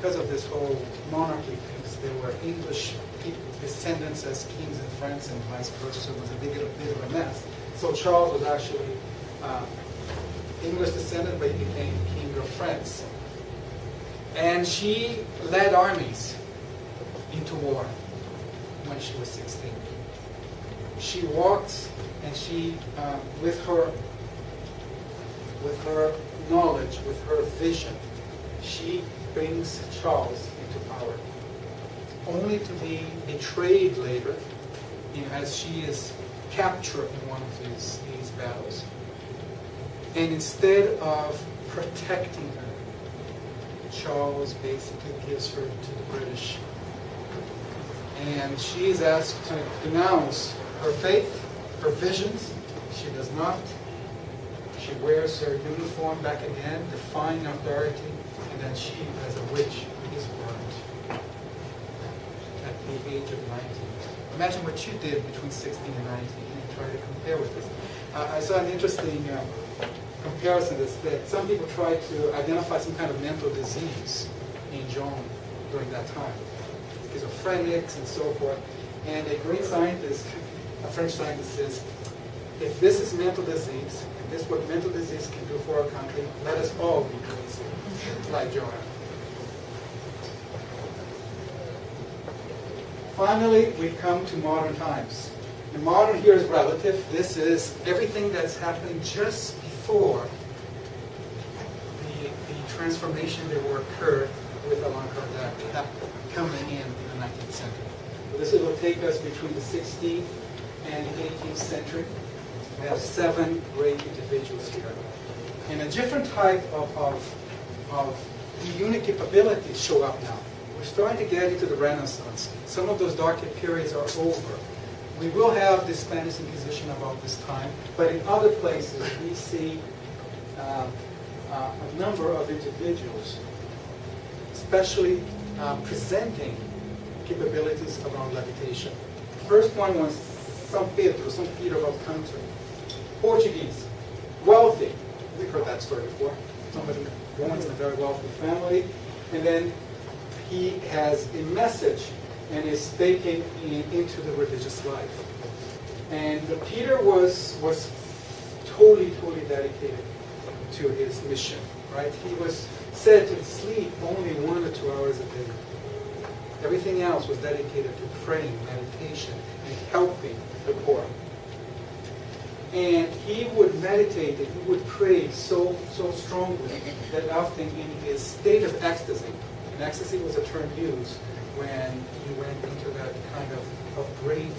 because of this whole monarchy things, there were English descendants as kings in France and vice versa. It was a bit of a mess. So Charles was actually English descendant, but he became king of France. And she led armies into war when she was 16. She walked, and she, with her knowledge, with her vision, she brings Charles into power, only to be betrayed later, as she is captured in one of these battles. And instead of protecting her, Charles basically gives her to the British. And she is asked to denounce her faith, her visions. She does not. She wears her uniform back again, defying authority, and then she, as a witch, is burned at the age of 19. Imagine what you did between 16 and 19, and try to compare with this. I saw an interesting comparison that some people try to identify some kind of mental disease in Joan during that time, schizophrenics and so forth. And a great scientist, a French scientist, says, if this is mental disease, and this is what mental disease can do for our country, let us all be crazy, like Joan. Finally, we come to modern times. And modern here is relative. This is everything that's happening just before the transformation that will occur with Allan Kardec coming in the 19th century. So this will take us between the 16th and the 18th century. We have 7 great individuals here. And a different type of unique capabilities show up now. We're starting to get into the Renaissance. Some of those darker periods are over. We will have the Spanish Inquisition about this time, but in other places we see a number of individuals, especially presenting capabilities around levitation. The first one was São Peter of Alcântara, Portuguese, wealthy. We've heard that story before. Somebody born in a very wealthy family, and then he has a message and is taken into the religious life. And Peter was totally dedicated to his mission, right? He was said to sleep only 1 or 2 hours a day. Everything else was dedicated to praying, meditation, and helping the poor. And he would meditate and he would pray so strongly that often in his state of ecstasy, and ecstasy was a term used when he went into that kind of great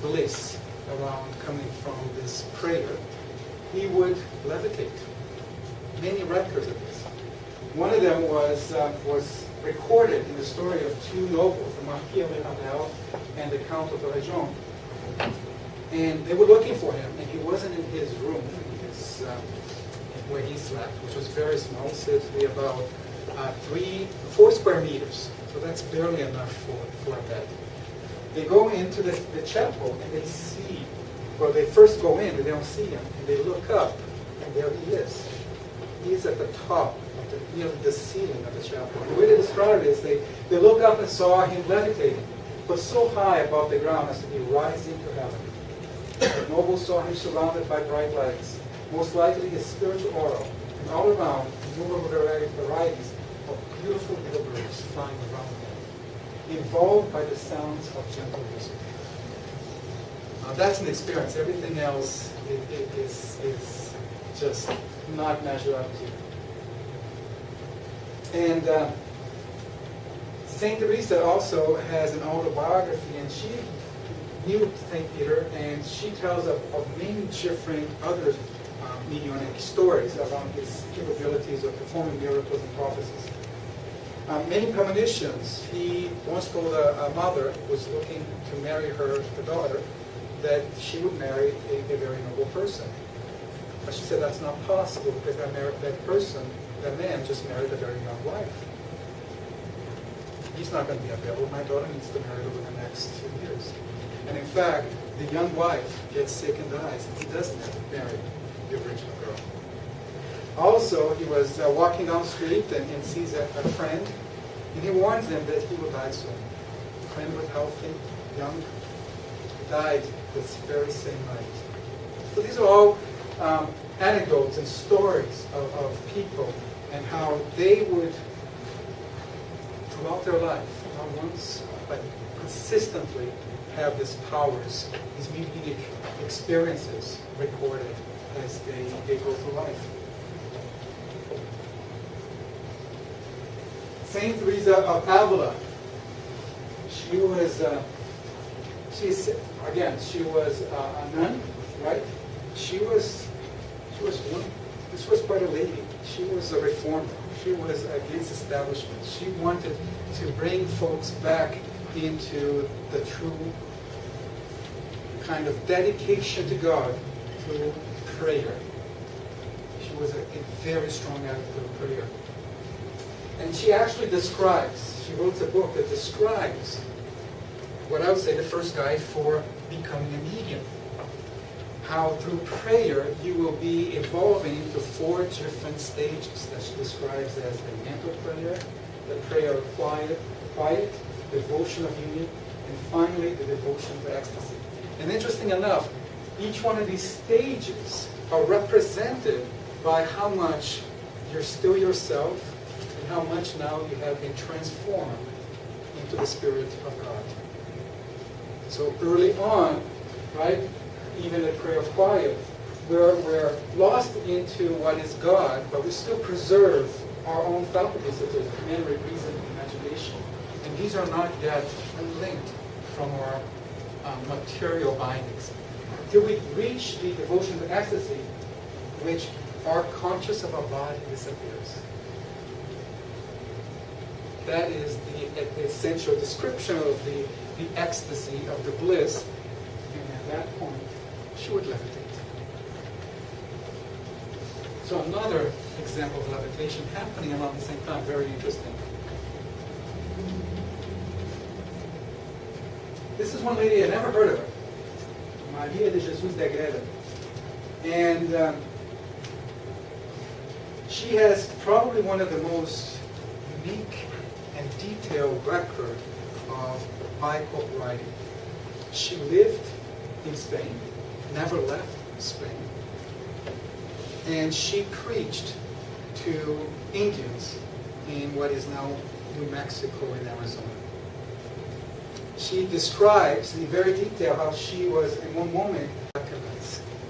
bliss around coming from this prayer, he would levitate. Many records of this. One of them was recorded in the story of 2 nobles, the Marquis of Avila and the Count of Aragon. And they were looking for him, and he wasn't in his room, where he slept, which was very small, said to be about 4 square meters. So that's barely enough for a bed. They go into the chapel, and they see, well, they first go in, they don't see him, and they look up, and there he is. He's at the top of near the ceiling of the chapel. The way they describe it is they look up and saw him levitating, but so high above the ground as to be rising to heaven. The nobles saw him surrounded by bright lights, most likely his spiritual aura, and all around innumerable varieties of beautiful little birds flying around him, involved by the sounds of gentle music. Now that's an experience. Everything else is just not measured up to. And Saint Teresa also has an autobiography, and she knew St. Peter, and she tells of many different other mediumnic stories around his capabilities of performing miracles and prophecies. Many premonitions. He once told a mother who was looking to marry her daughter that she would marry a very noble person. But she said that's not possible because that man just married a very young wife. He's not going to be available. My daughter needs to marry over the next 2 years. And in fact, the young wife gets sick and dies, and he doesn't marry the original girl. Also, he was walking down the street and sees a friend And he warns them that he will die soon. The friend was healthy, young, died this very same night. So these are all anecdotes and stories of people and how they would, throughout their life, not once, but consistently have these powers, these mediumnic experiences recorded as they go through life. Saint Teresa of Avila. She was, she was a nun, right? She was quite a lady. She was a reformer. She was against establishment. She wanted to bring folks back into the true kind of dedication to God through prayer. She was a very strong advocate of prayer. And she actually describes, she wrote a book that describes what I would say the first guide for becoming a medium. How through prayer you will be evolving into 4 different stages that she describes as the mental prayer, the prayer of quiet, devotion of union, and finally the devotion of ecstasy. And interesting enough, each one of these stages are represented by how much you're still yourself and how much now you have been transformed into the Spirit of God. So early on, right, even at prayer of quiet, we're lost into what is God, but we still preserve our own faculties such as memory, reason, and imagination. And these are not yet unlinked from our material bindings. Till we reach the devotion to ecstasy, which our conscious of our body disappears. That is the essential description of the ecstasy, of the bliss. And at that point, she would levitate. So another example of levitation happening around the same time, very interesting. This is one lady I never heard of her, Maria de Jesus de Agreda. And she has probably one of the most unique and detailed record of Bible writing. She lived in Spain, never left Spain, and she preached to Indians in what is now New Mexico and Arizona. She describes in very detail how she was in one moment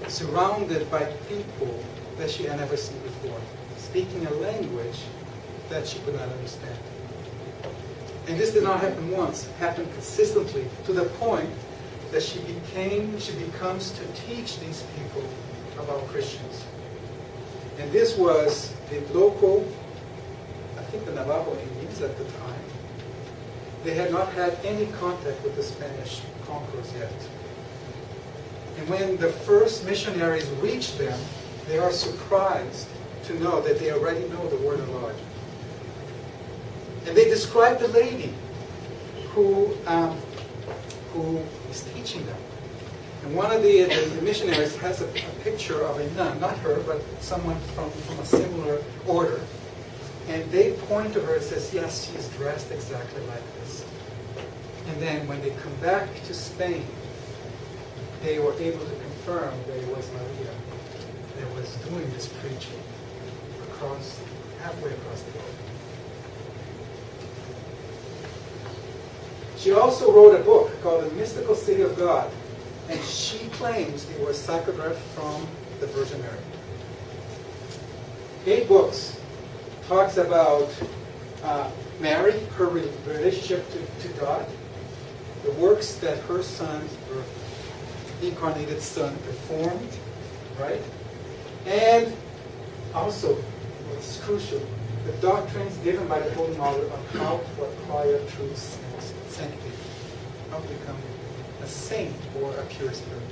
surrounded by people that she had never seen before, speaking a language that she could not understand. And this did not happen once, it happened consistently to the point that she becomes to teach these people about Christians. And this was the local, I think the Navajo Indians at the time. They had not had any contact with the Spanish conquerors yet. And when the first missionaries reach them, they are surprised to know that they already know the Word of God. And they describe the lady who is teaching them. And one of the missionaries has a picture of a nun, not her, but someone from a similar order. And they point to her and says, yes, she is dressed exactly like this. And then when they come back to Spain, they were able to confirm that it was Maria that was doing this preaching halfway across the world. She also wrote a book called The Mystical City of God, and she claims it was psychographed from the Virgin Mary. 8 books. Talks about Mary, her relationship to God, the works that her son, her incarnated son, performed, right? And also, what's crucial, the doctrines given by the Holy Mother on how to acquire true sanctity, how to become a saint or a pure spirit.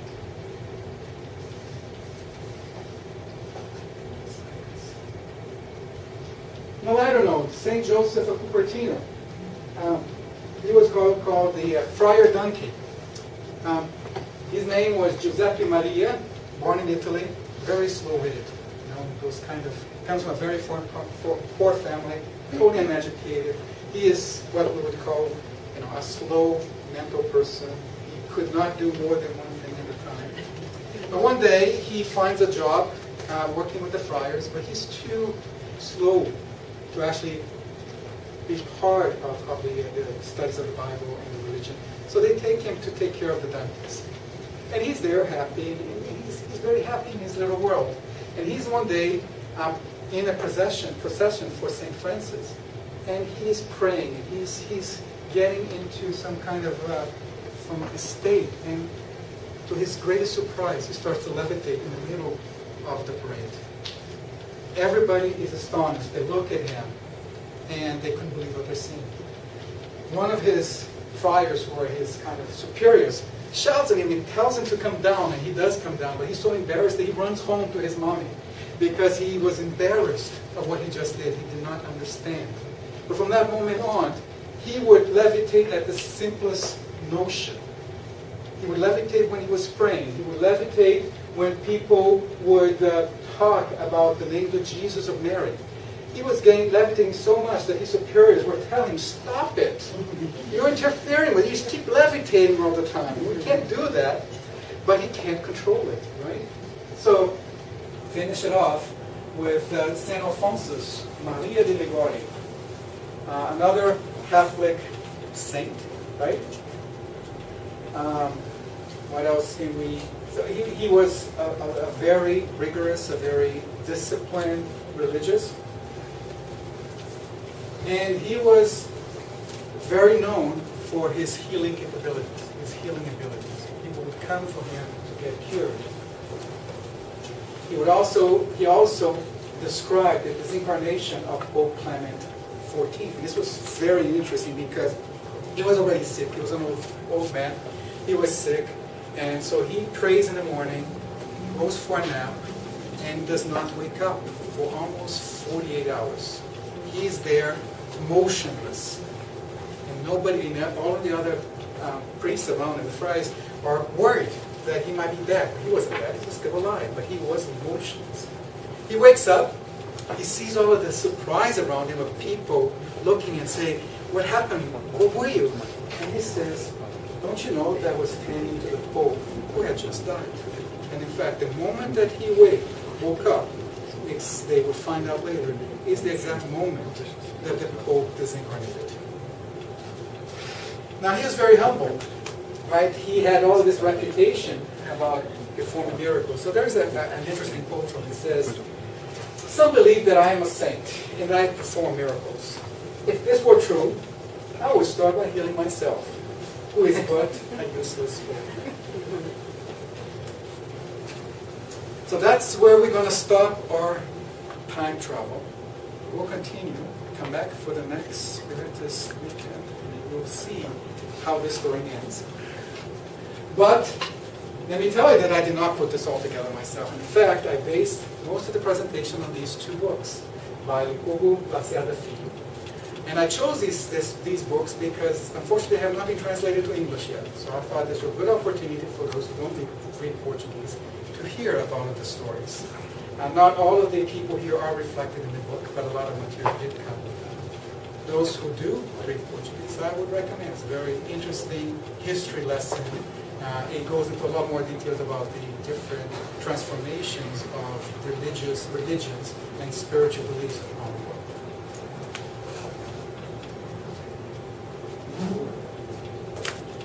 No, I don't know. Saint Joseph of Cupertino. He was called the Friar Donkey. His name was Giuseppe Maria, born in Italy, very slow-witted. Those kind of comes from a very poor family, totally uneducated. He is what we would call, a slow mental person. He could not do more than one thing at a time. But one day he finds a job working with the friars, but he's too slow to actually be part of the studies of the Bible and the religion. So they take him to take care of the donkeys. And he's there happy, and he's very happy in his little world. And he's one day in a procession for St. Francis. And he's praying, and he's getting into some kind of from a state. And to his greatest surprise, he starts to levitate in the middle of the parade. Everybody is astonished. They look at him, and they couldn't believe what they're seeing. One of his friars, or his kind of superiors, shouts at him and tells him to come down, and he does come down, but he's so embarrassed that he runs home to his mommy because he was embarrassed of what he just did. He did not understand. But from that moment on, he would levitate at the simplest notion. He would levitate when he was praying. He would levitate when people would talk about the name of Jesus of Mary. He was levitating so much that his superiors were telling him, "Stop it! You're interfering with it. You just keep levitating all the time. You can't do that." But he can't control it, right? So, finish it off with St. Alphonsus Maria de Ligori, another Catholic saint, right? What else can we... So he was a very rigorous, a very disciplined religious. And he was very known for his healing capabilities, his healing abilities. People would come for him to get cured. He also described the disincarnation of Pope Clement XIV. And this was very interesting because he was already sick. He was an old man. He was sick. And so he prays in the morning, goes for a nap, and does not wake up for almost 48 hours. He's there, motionless. And nobody, all of the other priests around him, the friars, are worried that he might be dead. He wasn't dead, he was still alive, but he was motionless. He wakes up, he sees all of the surprise around him of people looking and saying, "What happened? Where were you?" And he says, "Don't you know that I was tending to the Pope who had just died?" And in fact, the moment that he woke up, they would find out later, is the exact moment that the Pope disincarnated. Now he was very humble, right? He had all of this reputation about performing miracles. So there's an interesting quote from him. He says, "Some believe that I am a saint and that I perform miracles. If this were true, I would start by healing myself, who is but a useless fool." So that's where we're going to stop our time travel. We'll continue, come back for the next Spiritist weekend, and we'll see how this story ends. But let me tell you that I did not put this all together myself. In fact, I based most of the presentation on these two books by Hugo Lacerda Filho. And I chose these books because, unfortunately, they have not been translated to English yet. So I thought this was a good opportunity for those who don't read Portuguese to hear about the stories. Not all of the people here are reflected in the book, but a lot of material did come with them. Those who do read Portuguese, I would recommend. It's a very interesting history lesson. It goes into a lot more details about the different transformations of religions and spiritual beliefs around the world.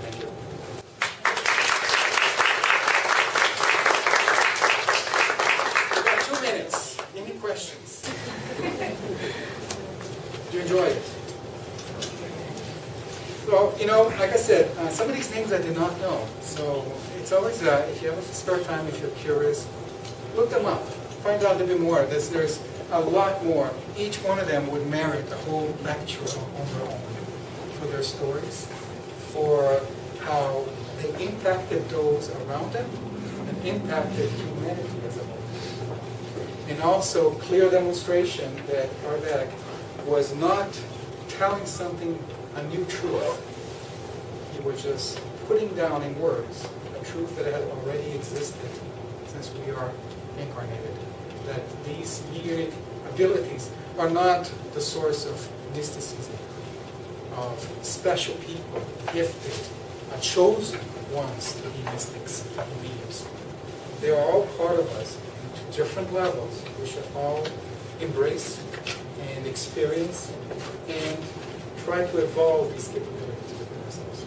Thank you. We've got 2 minutes. Any questions? Did you enjoy it? So, like I said, some of these names I did not know. So it's always, if you have a spare time, if you're curious, look them up. Find out a little bit more. There's a lot more. Each one of them would merit a whole lecture on their own. For their stories, for how they impacted those around them, and impacted humanity as a whole. And also clear demonstration that Kardec was not telling something, a new truth. He was just putting down in words a truth that had already existed since we are incarnated. That these unique abilities are not the source of mysticism. of special people, gifted, chosen ones to be mystics and mediums. They are all part of us to different levels. We should all embrace and experience and try to evolve these capabilities within ourselves.